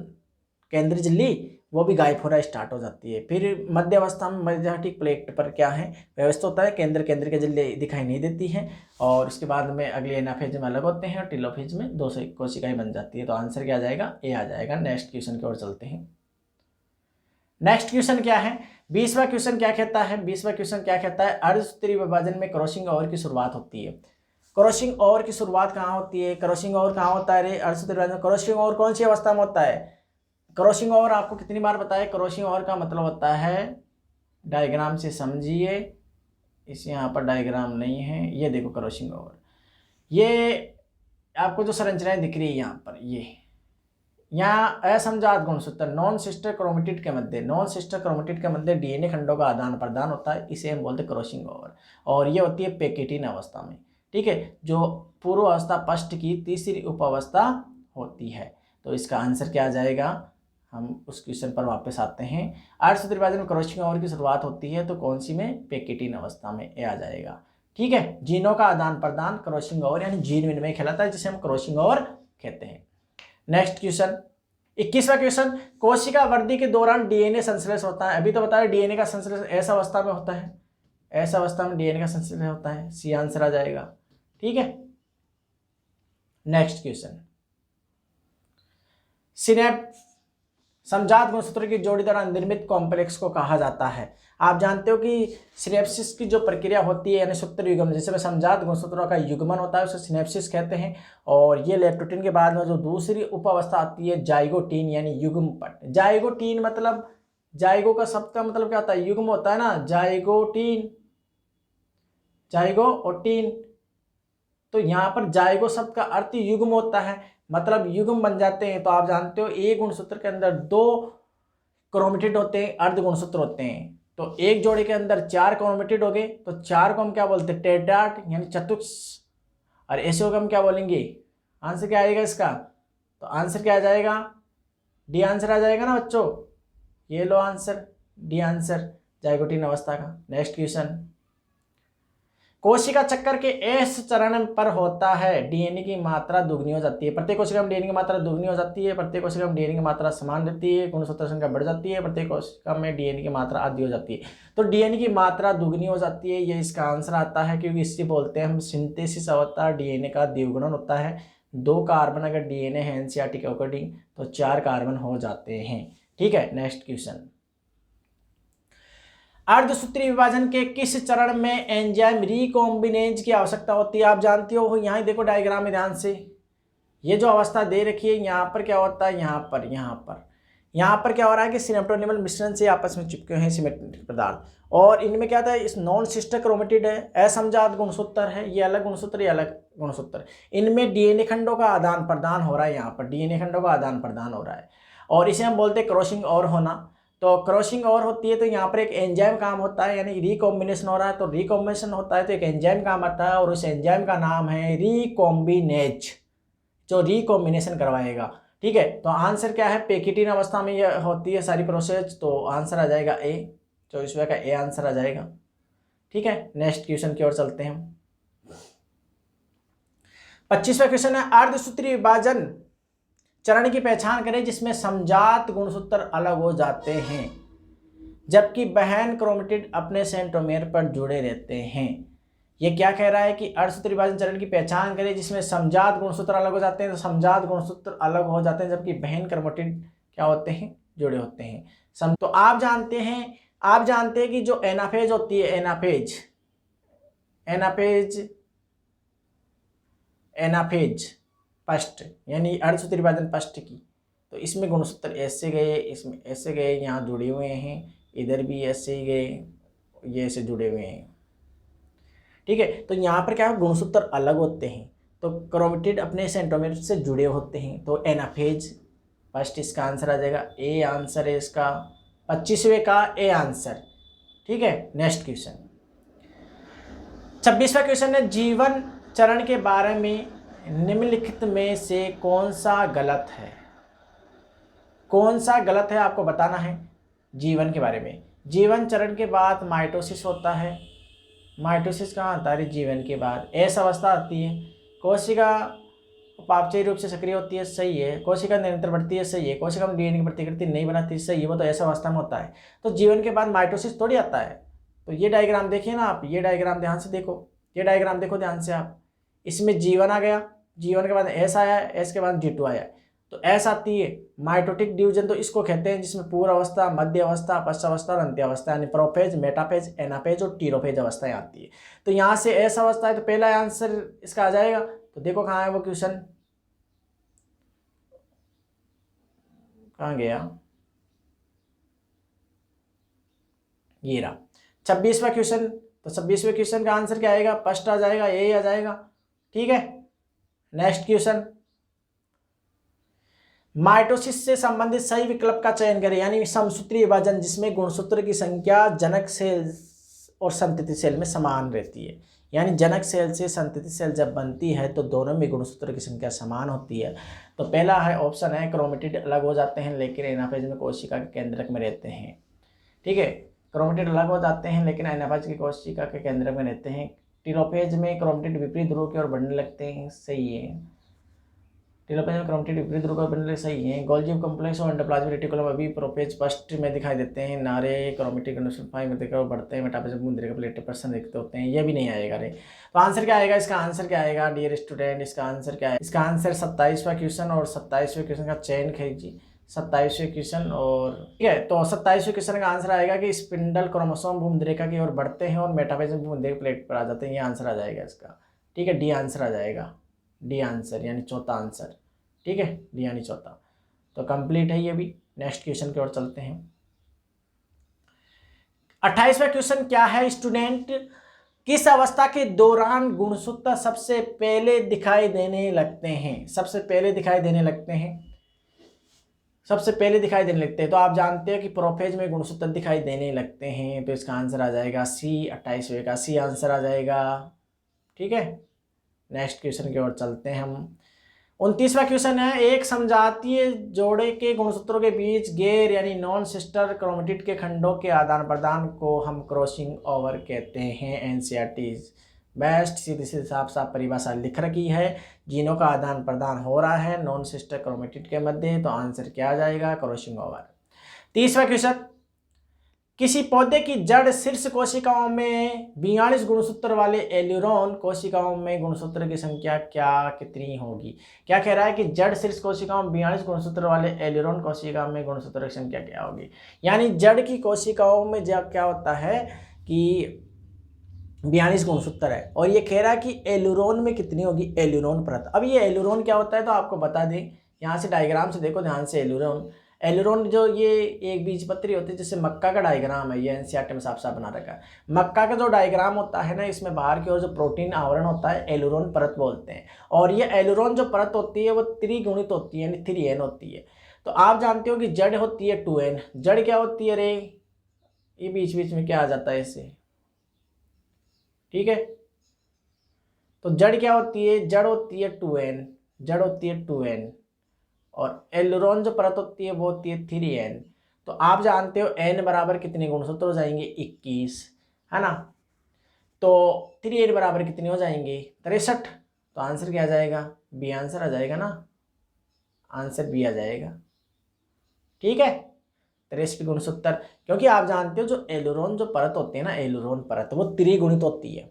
[SPEAKER 1] केंद्रीय झिल्ली, वो भी गायब होना स्टार्ट हो जाती है। फिर मध्य अवस्था में मेजाफिटिक प्लेट पर क्या है, व्यवस्थित होता है, केंद्र के झिल्ली दिखाई नहीं देती हैं। और उसके बाद में अगले एनाफेज में अलग होते हैं और टेलोफेज में 2 कोशिकाएं बन जाती है। तो आंसर क्या आ जाएगा, ए आ जाएगा। नेक्स्ट क्वेश्चन की ओर चलते हैं। नेक्स्ट क्वेश्चन क्या है, 20वां क्वेश्चन क्या कहता है, 20वां क्वेश्चन क्या कहता है, अर्धसूत्रीय विभाजन में क्रॉसिंग ओवर की शुरुआत होती है। क्रॉसिंग ओवर की शुरुआत कहाँ होती है, क्रॉसिंग ओवर कहाँ होता है रे, अर्धसूत्रीय विभाजन। क्रॉसिंग ओवर कौन सी अवस्था में होता है, क्रॉसिंग ओवर आपको कितनी बार बताया, क्रॉसिंग ओवर का मतलब होता है, डायग्राम से समझिए, इस यहाँ पर डायग्राम नहीं है, ये देखो क्रॉसिंग ओवर, ये आपको जो संरचनाएं दिख रही है यहाँ पर, ये यहाँ असंजात गुणसूत्र नॉन सिस्टर क्रोमेटिड के मध्य, नॉन सिस्टर क्रोमेटिड के मध्य डीएनए खंडों का आदान प्रदान होता है, इसे हम बोलते हैं क्रॉसिंग ओवर। और ये होती है पेकेटिन अवस्था में, ठीक है, जो पूर्व अवस्था पष्ट की तीसरी उपावस्था होती है। तो इसका आंसर क्या आ जाएगा, हम उस क्वेश्चन पर वापस आते हैं। अर्धसूत्रीय विभाजन में क्रॉसिंग ओवर की शुरुआत होती है, तो कौन सी में, पेकेटिन अवस्था में, ए आ जाएगा, ठीक है। जीनों का आदान प्रदान क्रॉसिंग ओवर यानी जीन विनिमय कहलाता है, जिसे हम क्रॉसिंग ओवर कहते हैं। नेक्स्ट क्वेश्चन, 21वां क्वेश्चन, कोशिका वृद्धि के दौरान डीएनए संश्लेष होता है। अभी तो बताया डीएनए का संश्लेष ऐसा अवस्था में होता है, ऐसा अवस्था में डीएनए का संश्लेष होता है, सी आंसर आ जाएगा, ठीक है। नेक्स्ट क्वेश्चन, सिनेप्स समजात गुणसूत्र की जोड़ी द्वारा निर्मित कॉम्प्लेक्स को कहा जाता है। आप जानते हो कि सिनेप्सिस की जो प्रक्रिया होती है यानी सूत्र युग्मन, जिसमें समजात गुणसूत्रों का युग्मन होता है, उसे सिनेप्सिस कहते हैं। और ये लेप्टोटिन के बाद में जो दूसरी उपावस्था आती है जाइगोटीन यानी युग्मपट। जाइगोटीन मतलब, जाइगो का शब्द का मतलब क्या होता है, युग्म होता है ना, जाइगोटीन, जाइगोटीन। तो यहाँ पर जाइगो शब्द का अर्थ युग्म होता है, मतलब युग्म बन जाते हैं। तो आप जानते हो एक गुणसूत्र के अंदर 2 क्रोमेटिड होते हैं, अर्ध गुणसूत्र होते हैं। तो एक जोड़े के अंदर 4 क्रोमेटिड हो गए, तो 4 को हम क्या बोलते हैं, टेट्राड यानी चतुष्क। और ऐसे होगा हम क्या बोलेंगे, आंसर क्या आएगा इसका, तो आंसर क्या आ जाएगा, डी आंसर आ जाएगा ना बच्चों, ये लो आंसर, डी आंसर जाइगोटीन अवस्था का। नेक्स्ट क्वेश्चन, कोशिका चक्कर के एस चरण पर होता है डीएनए की मात्रा दुगनी हो जाती है। प्रत्येक कोशिका में डीएनए की मात्रा दुगनी हो जाती है, प्रत्येक कोशिका में डीएनए की मात्रा समान रहती है, गुणसूत्र संख्या बढ़ जाती है, प्रत्येक कोशिका में डीएनए की मात्रा आधी हो जाती है। तो डीएनए की मात्रा दुगनी हो जाती है, ये इसका आंसर आता है, क्योंकि इससे बोलते हैं हम सिंथेसिस होता है, डीएनए का द्विगुणन होता है। 2 कार्बन अगर डीएनए है एनसीईआरटी के अकॉर्डिंग तो 4 कार्बन हो जाते हैं, ठीक है। नेक्स्ट क्वेश्चन, अर्धसूत्रीय विभाजन के किस चरण में एंजाइम रिकॉम्बिनेज की आवश्यकता होती है। आप जानते हो, यहाँ देखो डायग्राम में ध्यान से, ये जो अवस्था दे रखी है यहाँ पर क्या होता है, यहाँ पर यहाँ पर क्या हो रहा है कि सिनेप्टोनिमल मिश्रण से आपस में चिपके हैं सिमेट्रिक पदार्थ, और इनमें क्या था, इस नॉन सिस्टर क्रोमेटिड है, असमजात गुणसूत्र है, ये अलग गुणसूत्र, ये अलग गुणसूत्र, इनमें डीएनए खंडों का आदान प्रदान हो रहा है, यहाँ पर डीएनए खंडों का आदान प्रदान हो रहा है, और इसे हम बोलते हैं क्रॉसिंग और होना। तो क्रॉसिंग और होती है तो यहाँ पर एक एंजाइम काम होता है, यानी रिकॉम्बिनेशन हो रहा है, तो रिकॉम्बिनेशन होता है तो एक एंजाइम काम आता है, और उस एंजाइम का नाम है रिकॉम्बिनेज, जो रिकॉम्बिनेशन करवाएगा। ठीक है, तो आंसर क्या है, पेकिटिन अवस्था में यह होती है सारी प्रोसेस, तो आंसर आ जाएगा ए, 24वें का ए आंसर आ जाएगा। ठीक है, नेक्स्ट क्वेश्चन की ओर चलते हैं हम। 25वां क्वेश्चन है, अर्धसूत्रीय विभाजन चरण की पहचान करें जिसमें समजात गुणसूत्र अलग हो जाते हैं जबकि बहन क्रोमेटिड अपने सेंट्रोमेर पर जुड़े रहते हैं। ये क्या कह रहा है कि अर्धसूत्रीय विभाजन चरण की पहचान करें जिसमें समजात गुणसूत्र अलग हो जाते हैं, तो समजात गुणसूत्र अलग हो जाते हैं जबकि बहन क्रोमेटिड क्या होते हैं, जुड़े होते हैं। तो आप जानते हैं कि जो एनाफेज होती है, एनाफेज फर्स्ट, यानी अर्धसूत्रीय विभाजन फर्स्ट की, तो इसमें गुणसूत्र ऐसे गए, इसमें ऐसे गए, यहाँ जुड़े हुए हैं, इधर भी ऐसे ही गए, ये ऐसे जुड़े हुए हैं। ठीक है, तो यहाँ पर क्या है, गुणसूत्र अलग होते हैं, तो क्रोमेटिड अपने सेंट्रोमेर से जुड़े होते हैं, तो एनाफेज फर्स्ट इसका आंसर आ जाएगा, ए आंसर है इसका, 25वें का ए आंसर। ठीक है, नेक्स्ट क्वेश्चन 26वां क्वेश्चन है, जीवन चरण के बारे में निम्नलिखित में से कौन सा गलत है, कौन सा गलत है आपको बताना है। जीवन के बारे में, जीवन चरण के बाद माइटोसिस होता है, माइटोसिस कहाँ आता है, जीवन के बाद एस अवस्था आती है, कोशिका उपापचयी रूप से सक्रिय होती है, सही है, कोशिका निरंतर बढ़ती है, सही है, कोशिका में डीएनए की प्रतिकृति नहीं बनाती, सही है, वो तो ऐसा अवस्था में होता है। तो जीवन के बाद माइटोसिस थोड़ी आता है। तो ये डायग्राम देखिए ना आप, ये डायग्राम ध्यान से देखो, ये डायग्राम देखो ध्यान से आप, इसमें जीवन आ गया, जीवन के बाद एस आया, एस के बाद G2 आया, तो एस आती है माइटोटिक डिवीजन, तो इसको कहते हैं जिसमें पूर्व अवस्था, मध्य अवस्था, पश्च अवस्था और अंत्य अवस्था, यानी प्रोफेज, मेटाफेज, एनाफेज और टीरोफेज अवस्थाएं आती है। तो यहाँ से एस अवस्था है, तो पहला आंसर इसका आ जाएगा। तो देखो कहाँ है वो क्वेश्चन, कहाँ गया, ये रहा 26वां क्वेश्चन। तो 26वें क्वेश्चन का आंसर क्या आएगा, फर्स्ट आ जाएगा, ए आ जाएगा। ठीक है, नेक्स्ट क्वेश्चन, माइटोसिस से संबंधित सही विकल्प का चयन करें, यानी समसूत्रीय विभाजन जिसमें गुणसूत्र की संख्या जनक सेल और संतति सेल में समान रहती है, यानी जनक सेल से संतति सेल जब बनती है तो दोनों में गुणसूत्र की संख्या समान होती है। तो पहला है ऑप्शन है, क्रोमेटिड अलग हो जाते हैं लेकिन एनाफेज में कोशिका के केंद्रक में रहते हैं। ठीक है, क्रोमेटिड अलग हो जाते हैं लेकिन एनाफेज की कोशिका के केंद्रक में रहते हैं। टीलोफेज में क्रोमेटिड विपरीत ध्रुव की ओर बढ़ने लगते हैं, सही है, टीलोफेज में क्रोमेटिड विपरीत ध्रुव पर बनने सही है। गोल्गी कॉम्प्लेक्स और एंडोप्लाज्मिक रेटिकुलम अभी प्रोफेज फर्स्ट में दिखाई देते हैं, नारे क्रोमेटिक फाइव में देखकर बढ़ते हैं, मेटाफेज मुंदरी का प्लेट परसेंट देखते होते हैं, ये भी नहीं आएगा रे। तो आंसर क्या आएगा, इसका आंसर क्या आएगा डियर स्टूडेंट, इसका आंसर क्या है, इसका आंसर 27वां क्वेश्चन, और 27वें क्वेश्चन का चयन कीजिए, 27वें क्वेश्चन। और ठीक है, तो 27वें क्वेश्चन का आंसर आएगा कि स्पिंडल क्रोमोसोम भूमध्यरेखा की ओर बढ़ते हैं और मेटाफेज में भूमध्यरेखा प्लेट पर आ जाते हैं, ये आंसर आ जाएगा इसका। ठीक है, डी आंसर आ जाएगा, डी आंसर यानी चौथा आंसर। ठीक है, डी यानी चौथा। तो कंप्लीट है ये भी। नेक्स्ट क्वेश्चन की ओर चलते हैं। 28वां क्वेश्चन क्या है स्टूडेंट, किस अवस्था के दौरान गुणसूत्र सबसे पहले दिखाई देने लगते हैं, सबसे पहले दिखाई देने लगते हैं, सबसे पहले दिखाई देने लगते हैं। तो आप जानते हैं कि प्रोफेज में गुणसूत्र दिखाई देने लगते हैं, तो इसका आंसर आ जाएगा सी, 28वें का सी आंसर आ जाएगा। ठीक है, नेक्स्ट क्वेश्चन की ओर चलते हैं हम। 29वां क्वेश्चन है, एक समजातीय जोड़े के गुणसूत्रों के बीच गैर यानी नॉन सिस्टर क्रोमेटिड के खंडों के आदान प्रदान को हम क्रॉसिंग ओवर कहते हैं। एनसीईआरटी बेस्ट सीधी सीधी साफ साफ परिभाषा लिख रखी है, जीनों का आदान प्रदान हो रहा है नॉन सिस्टर क्रोमेटिड के मध्य, तो आंसर क्या आ जाएगा, क्रॉसिंग ओवर। 30वां क्वेश्चन, किसी पौधे की जड़ शीर्ष कोशिकाओं में 42 गुणसूत्र वाले एल्यूरोन कोशिकाओं में गुणसूत्र की संख्या कितनी होगी। क्या कह रहा है कि जड़ शीर्ष कोशिकाओं में 42 गुणसूत्र वाले एल्यूरोन कोशिका में गुणसूत्र की संख्या क्या होगी, यानी जड़ की कोशिकाओं में जब क्या होता है कि 42 गुणसूत्र है, और ये कह रहा है कि एल्यूरोन में कितनी होगी, एल्यूरोन परत। अब ये एल्यूरोन क्या होता है तो आपको बता दें, यहाँ से डायग्राम से देखो ध्यान से, एलुरोन जो ये एक बीजपत्री होती है, जैसे मक्का का डायग्राम है, ये एनसीईआरटी में साफ साफ बना रखा है। मक्का का जो डायग्राम होता है ना, इसमें बाहर की ओर जो प्रोटीन आवरण होता है एलुरोन परत बोलते हैं। और ये एलुरोन जो परत होती है वो त्रिगुणित होती है, यानी 3n होती है। तो आप जानते हो कि जड़ होती है 2n। जड़ क्या होती है रे, ये बीच बीच में क्या आ जाता है इससे, ठीक है। तो जड़ क्या होती है, जड़ होती है 2n, जड़ होती है 2n, और एलुरोन जो परत होती है वो होती है 3n। तो आप जानते हो n बराबर कितने गुणसूत्र हो जाएंगे, 21, है ना। तो 3n बराबर कितने हो जाएंगे, 63। तो आंसर क्या आ जाएगा, बी आंसर आ जाएगा ना, आंसर बी आ जाएगा, ठीक है। 63 गुणसूत्र, क्योंकि आप जानते हो जो एलुरोन जो परत होती है ना, एलुरोन परत वो त्रिगुणित होती है,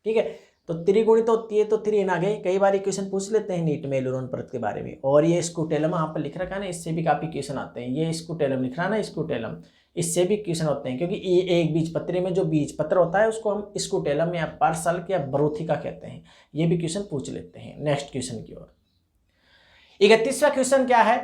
[SPEAKER 1] ठीक है। तो त्रिगुणित होती है तो 3n आ गए। कई बार क्वेश्चन पूछ लेते हैं नीट में एलुरोन परत के बारे में। और ये स्कूटेलम यहाँ पर लिख रखा है ना, इससे भी काफी क्वेश्चन आते हैं। ये स्कूटेलम लिख रहा है ना, स्कूटेलम, इससे भी क्वेश्चन होते हैं, क्योंकि ये एक बीजपत्री में जो बीजपत्र होता है उसको हम स्कूटेलम या पर्सल्क या ब्रोथिका कहते हैं। ये भी क्वेश्चन पूछ लेते हैं। नेक्स्ट क्वेश्चन की ओर, 31वां क्वेश्चन क्या है,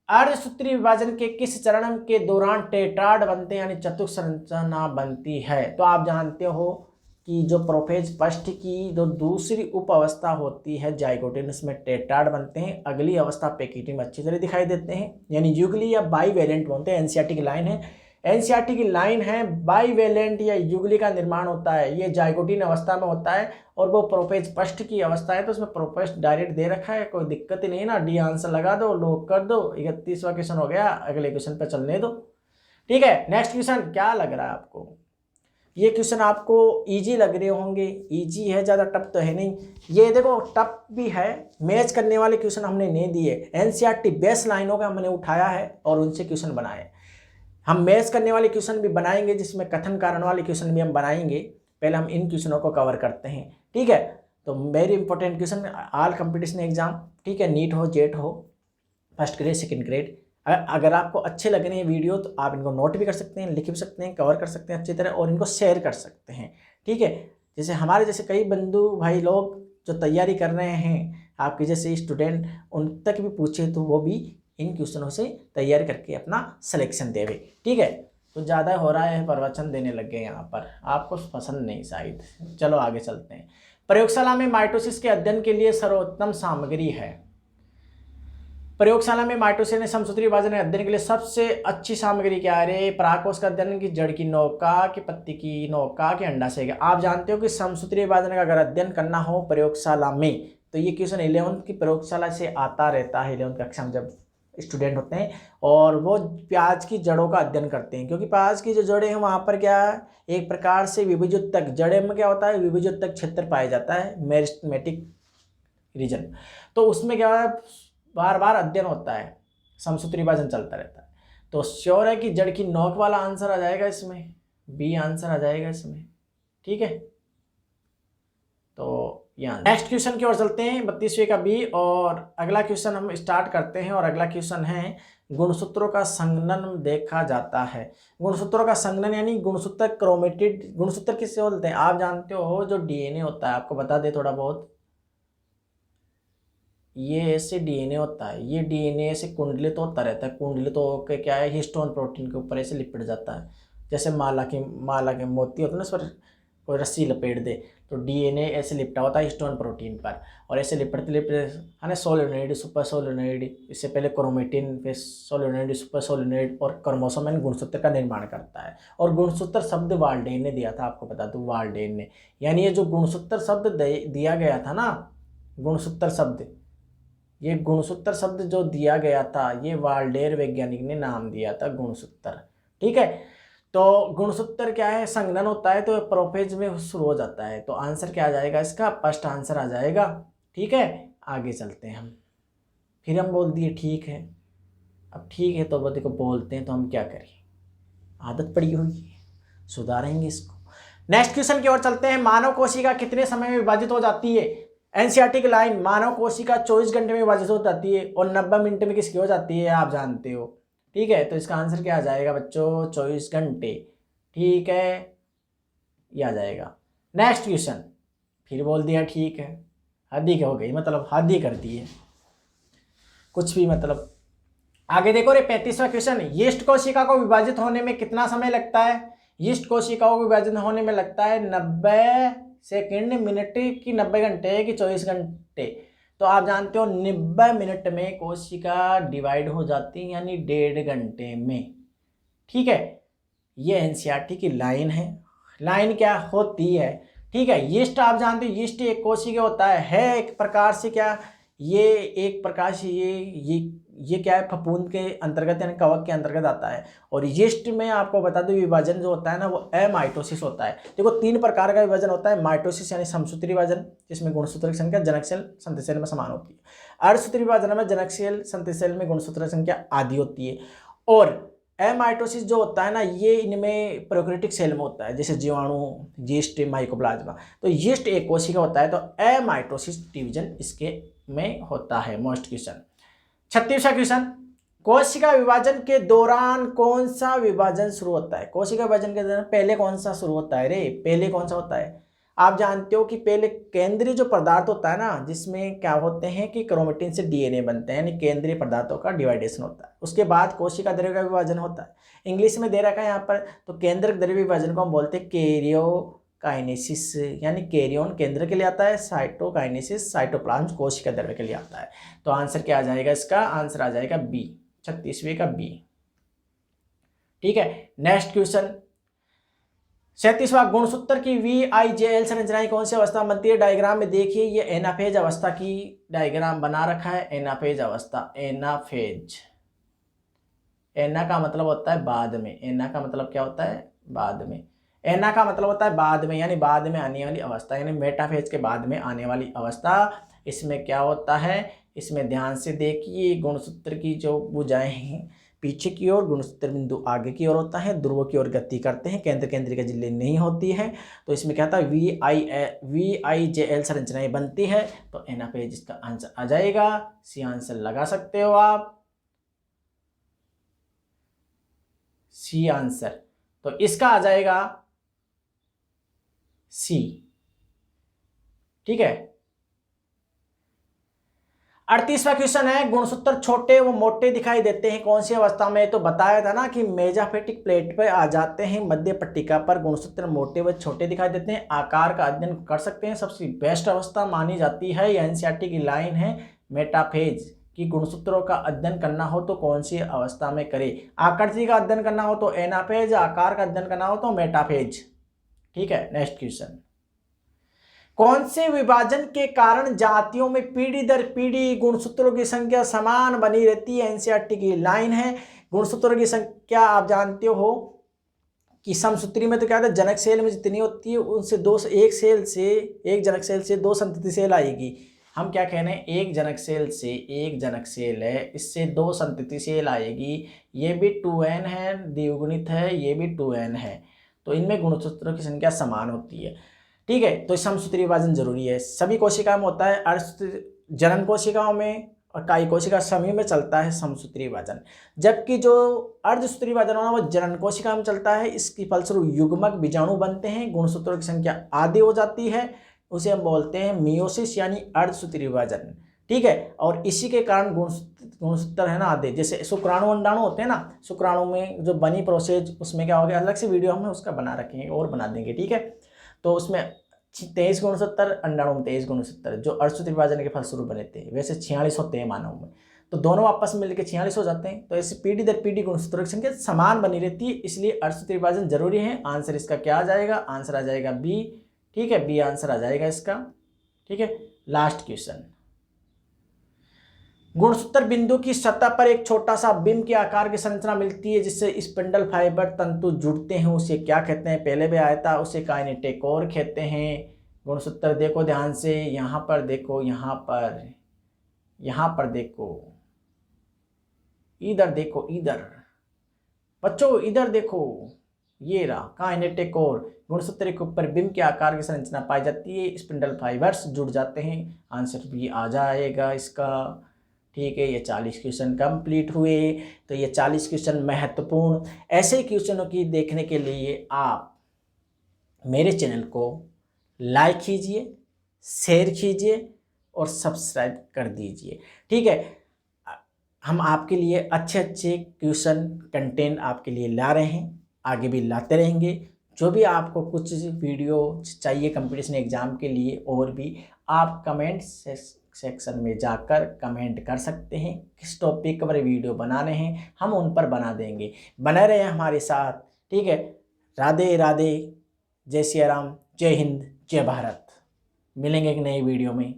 [SPEAKER 1] अर्धसूत्री विभाजन के किस चरण के दौरान टेट्राड बनते हैं, यानी चतुष्क संरचना बनती है। तो आप जानते हो कि जो प्रोफेज पष्ठ की जो दूसरी उप अवस्था होती है जाइगोटिन, उसमें टेट्राड बनते हैं। अगली अवस्था पेकिटी में अच्छी तरह दिखाई देते हैं, यानी युगली या बाईवेलेंट बनते हैं। एनसीईआरटी की लाइन है, एनसीईआरटी की लाइन है, बाईवेलेंट या युगली का निर्माण होता है, ये जाइगोटिन अवस्था में होता है। और वो प्रोफेज पष्ठ की अवस्था है, तो उसमें प्रोफेज डायरेक्ट दे रखा है, कोई दिक्कत ही नहीं ना। डी आंसर लगा दो, लॉक कर दो। 31वां क्वेश्चन हो गया, अगले क्वेश्चन पर चलने दो, ठीक है। नेक्स्ट क्वेश्चन क्या लग रहा है आपको, ये क्वेश्चन आपको इजी लग रहे होंगे, इजी है, ज़्यादा टफ तो है नहीं। ये देखो टफ भी है, मैच करने वाले क्वेश्चन हमने नहीं दिए, एनसीईआरटी बेस लाइनों का हमने उठाया है और उनसे क्वेश्चन बनाए। हम मैच करने वाले क्वेश्चन भी बनाएंगे, जिसमें कथन कारण वाले क्वेश्चन भी हम बनाएंगे। पहले हम इन क्वेश्चनों को कवर करते हैं, ठीक है। तो very important question, all competition exam, ठीक है, नीट हो, जेट हो, फर्स्ट ग्रेड, सेकेंड ग्रेड। अगर आपको अच्छे लग रहे हैं वीडियो तो आप इनको नोट भी कर सकते हैं, लिख भी सकते हैं, कवर कर सकते हैं अच्छी तरह, और इनको शेयर कर सकते हैं, ठीक है। जैसे हमारे जैसे कई बंधु भाई लोग जो तैयारी कर रहे हैं, आपके जैसे स्टूडेंट, उन तक भी पूछे तो वो भी इन क्वेश्चनों से तैयारी करके अपना सिलेक्शन देवे, ठीक है। तो ज़्यादा हो रहा है, प्रवचन देने लग गए यहाँ पर, आपको पसंद नहीं शायद। चलो आगे चलते हैं। प्रयोगशाला में माइटोसिस के अध्ययन के लिए सर्वोत्तम सामग्री है। प्रयोगशाला में माइटोसिस समसूत्री विभाजन के अध्ययन के लिए सबसे अच्छी सामग्री क्या है, परागकोश का अध्ययन, की जड़ की नौका, की पत्ती की नौका, की अंडाशय। आप जानते हो कि समसूत्री विभाजन का अगर अध्ययन करना हो प्रयोगशाला में, तो ये क्वेश्चन 11th की प्रयोगशाला से आता रहता है। 11th कक्षा में जब स्टूडेंट होते हैं और वो प्याज की जड़ों का अध्ययन करते हैं, क्योंकि प्याज की जो जड़ें हैं वहाँ पर क्या है, एक प्रकार से विभुजोत्तक, जड़े में क्या होता है, विभुजोत्तक क्षेत्र पाया जाता है, मेरिस्टेमेटिक रीजन। तो उसमें क्या है, बार बार अध्ययन होता है, समसूत्री विभाजन चलता रहता है। तो श्योर है कि जड़ की नोक वाला आंसर आ जाएगा इसमें, बी आंसर आ जाएगा इसमें, ठीक है। तो यहाँ नेक्स्ट क्वेश्चन की ओर चलते हैं, 32वें का बी। और अगला क्वेश्चन हम स्टार्ट करते हैं, और अगला क्वेश्चन है गुणसूत्रों का संघनन देखा जाता है। गुणसूत्रों का संघनन यानी गुणसूत्र क्रोमेटिड, गुणसूत्र किससे बोलते हैं, आप जानते हो जो डीएनए होता है, आपको बता दे थोड़ा बहुत, ये ऐसे डीएनए होता है, ये डीएनए से कुंडलित होता रहता है, कुंडलित होकर क्या है, हिस्टोन प्रोटीन के ऊपर ऐसे लिपट जाता है। जैसे माला के मोती होते हैं ना, उस पर कोई रस्सी लपेट दे, तो डीएनए ऐसे लिपटा होता है हिस्टोन प्रोटीन पर, और ऐसे लिपटते लिपटते है ना, सोलोनोइड, सुपर सोलोनोइड, इससे पहले क्रोमेटिन, फिर सोलोनोइड, सुपर सोलोनोइड, और क्रोमोसोम यानी गुणसूत्र का निर्माण करता है। और गुणसूत्र शब्द वाल्डेन ने दिया था, आपको बता दूं, वाल्डेन ने। यानी ये जो गुणसूत्र शब्द दिया गया था ना, गुणसूत्र शब्द, ये गुणसूत्र शब्द जो दिया गया था, ये वाल्डेर वैज्ञानिक ने नाम दिया था गुणसूत्र, ठीक है। तो गुणसूत्र क्या है, संघनन होता है तो प्रोफेज में शुरू हो जाता है। तो आंसर क्या आ जाएगा इसका, फर्स्ट आंसर आ जाएगा, ठीक है। आगे चलते हैं हम, फिर हम बोल दिए ठीक है। अब ठीक है तो देखो बोलते हैं तो हम क्या करें, आदत पड़ी हुई है, सुधारेंगे इसको। नेक्स्ट क्वेश्चन की ओर चलते हैं। मानव कोशिका कितने समय में विभाजित हो जाती है। एनसीईआरटी की लाइन, मानव कोशिका 24 घंटे में विभाजित हो जाती है, और 90 मिनट में किसकी हो जाती है, आप जानते हो, ठीक है। तो इसका आंसर क्या आ जाएगा बच्चों, 24 घंटे, ठीक है, ये आ जाएगा। नेक्स्ट क्वेश्चन, फिर बोल दिया ठीक है, हद ही हो गई, मतलब हद ही कर दी है, कुछ भी मतलब आगे देखो रे 35वां क्वेश्चन, यीस्ट कोशिका को विभाजित होने में कितना समय लगता है? यीस्ट कोशिकाओं को विभाजित होने में लगता है 90 सेकंड, मिनट की 90 घंटे की 24 घंटे। तो आप जानते हो 90 मिनट में कोशिका डिवाइड हो जाती है, यानी 1.5 घंटे में। ठीक है, ये एनसीईआरटी की लाइन है। लाइन क्या होती है? ठीक है, यीस्ट आप जानते हो यीस्ट एक कोशिका होता है एक प्रकार से क्या, ये एक प्रकार से ये क्या है, फफूंद के अंतर्गत यानी कवक के अंतर्गत आता है। और यीस्ट में आपको बता दूं विभाजन जो होता है ना वो एमाइटोसिस होता है। देखो 3 प्रकार का विभाजन होता है, माइटोसिस यानी समसूत्री विभाजन जिसमें गुणसूत्र की संख्या जनक सेल संतति सेल में समान होती है। अर्धसूत्री विभाजन में जनक सेल संतति सेल में गुणसूत्र की संख्या आधी होती है। और एमाइटोसिस जो होता है ना ये इनमें प्रोकैरियोटिक सेल में होता है, जैसे जीवाणु, यीस्ट, माइकोप्लाज्मा। तो यीस्ट एक कोशिका होता है, तो एमाइटोसिस डिवीजन इसके में होता है। मोस्ट क्वेश्चन 36वां क्वेश्चन, कोशिका विभाजन के दौरान कौन सा विभाजन शुरू होता है? कोशिका विभाजन के दौरान पहले कौन सा शुरू होता है रे? पहले कौन सा होता है? आप जानते हो कि पहले केंद्रीय जो पदार्थ होता है ना, जिसमें क्या होते हैं कि क्रोमेटिन से डीएनए बनते हैं, यानी केंद्रीय पदार्थों का डिवाइडेशन होता है। उसके बाद कोशिका द्रव्य का विभाजन होता है। इंग्लिश में दे रखा है यहाँ पर, तो केंद्रक द्रव्य विभाजन को हम बोलते हैं कैरियोकाइनेसिस, यानी कैरियन केंद्र के लिए आता है, साइटोकाइनेसिस साइटोप्लाज्म कोशिका द्रव्य के लिए आता है। तो आंसर क्या आ जाएगा इसका? आंसर आ जाएगा बी, 36वें का बी। ठीक है, नेक्स्ट क्वेश्चन 37वां, गुणसूत्र की VIJL संरचनाएं कौन सी अवस्था में बनती है? डायग्राम में देखिए, ये एनाफेज अवस्था की डायग्राम बना रखा है। एनाफेज अवस्था, एनाफेज, एना का मतलब होता है बाद में, एना का मतलब क्या होता है? बाद में। एना का मतलब होता है बाद में, यानी बाद में आने वाली अवस्था, यानी मेटाफेज के बाद में आने वाली अवस्था। इसमें क्या होता है? इसमें ध्यान से देखिए, गुणसूत्र की जो भुजाएं हैं पीछे की ओर, गुणसूत्र बिंदु आगे की ओर होता है, ध्रुवों की ओर गति करते हैं, केंद्र केंद्रिका झिल्ली नहीं होती है। तो इसमें क्या होता है? VIJL संरचनाएं बनती है। तो एनाफेज इसका आंसर आ जाएगा। सी आंसर लगा सकते हो आप, सी आंसर। तो इसका आ जाएगा सी। ठीक है, 38वां क्वेश्चन है, गुणसूत्र छोटे व मोटे दिखाई देते हैं कौन सी अवस्था में? तो बताया था ना कि मेजाफेटिक प्लेट पर आ जाते हैं, मध्य पट्टिका पर गुणसूत्र मोटे व छोटे दिखाई देते हैं, आकार का अध्ययन कर सकते हैं। सबसे बेस्ट अवस्था मानी जाती है, ये एनसीईआरटी की लाइन है, मेटाफेज कि गुणसूत्रों का अध्ययन करना हो तो कौन सी अवस्था में करें? आकृति का अध्ययन करना हो तो एनाफेज, आकार का अध्ययन करना हो तो मेटाफेज। ठीक है, नेक्स्ट क्वेश्चन, कौन से विभाजन के कारण जातियों में पीढ़ी दर पीढ़ी गुणसूत्रों की संख्या समान बनी रहती है? एनसीईआरटी की लाइन है। गुणसूत्रों की संख्या आप जानते हो कि समसूत्री में तो क्या होता है, जनक सेल में जितनी होती है उनसे एक जनक सेल से 2 संतति सेल आएगी। हम क्या कह रहे हैं? एक जनक सेल है, इससे 2 संतति सेल आएगी। ये भी 2n है, द्विगुणित है, ये भी 2n है। तो इनमें गुणसूत्रों की संख्या समान होती है। ठीक है, तो समसूत्री विभाजन जरूरी है। सभी कोशिकाओं में होता है, जनन कोशिकाओं में और काई कोशिका समूह में चलता है समसूत्री विभाजन, जबकि जो अर्धसूत्री विभाजन होना वो जनन कोशिका में चलता है। इसकी फलस्वरूप युग्मक बीजाणु बनते हैं, गुणसूत्रों की संख्या आधी हो जाती है, उसे हम बोलते हैं मियोसिस यानी अर्धसूत्री विभाजन। ठीक है, और इसी के कारण गुणसूत्र है ना आधे, जैसे शुक्राणु अंडाणु होते हैं ना, शुक्राणु में जो बनी प्रोसेस उसमें क्या हो गया, अलग से वीडियो हम उसका बना रखेंगे और बना देंगे। ठीक है, तो उसमें 23 गुणसूत्र, अंडाणु में 23 गुणसूत्र जो अर्धसूत्री विभाजन के फलस्वरूप बने थे, वैसे 46 होते हैं मानव में, तो दोनों आपस में मिलकर 46 हो जाते हैं। तो ऐसे पीढ़ी दर पीढ़ी गुणसूत्रों की संख्या समान बनी रहती है, इसलिए अर्धसूत्री विभाजन जरूरी है। आंसर इसका क्या आ जाएगा? आंसर आ जाएगा बी। ठीक है, बी आंसर आ जाएगा इसका। ठीक है, लास्ट क्वेश्चन, गुणसूत्र बिंदु की सतह पर एक छोटा सा बिंब के आकार की संरचना मिलती है जिससे स्पिंडल फाइबर तंतु जुड़ते हैं, उसे क्या कहते हैं? पहले भी आया था, उसे काइनेटोकोर कहते हैं। गुणसूत्र देखो ध्यान से, यहाँ पर देखो, यहाँ पर देखो, इधर देखो, इधर बच्चों इधर देखो, ये रहा काइनेटोकोर। गुणसूत्र के ऊपर बिंब के आकार की संरचना पाई जाती है, स्पिंडल फाइबर्स जुड़ जाते हैं। आंसर भी आ जाएगा इसका। ठीक है, ये 40 क्वेश्चन कंप्लीट हुए। तो ये 40 क्वेश्चन महत्वपूर्ण, ऐसे क्वेश्चनों की देखने के लिए आप मेरे चैनल को लाइक कीजिए, शेयर कीजिए और सब्सक्राइब कर दीजिए। ठीक है, हम आपके लिए अच्छे अच्छे क्वेश्चन कंटेंट आपके लिए ला रहे हैं, आगे भी लाते रहेंगे। जो भी आपको कुछ वीडियो चाहिए कंपटीशन एग्ज़ाम के लिए और भी, आप कमेंट सेक्शन में जाकर कमेंट कर सकते हैं किस टॉपिक पर वीडियो बनाने हैं, हम उन पर बना देंगे। बने रहें हमारे साथ, ठीक है। राधे राधे, जय सिया राम, जय हिंद, जय भारत। मिलेंगे एक नई वीडियो में।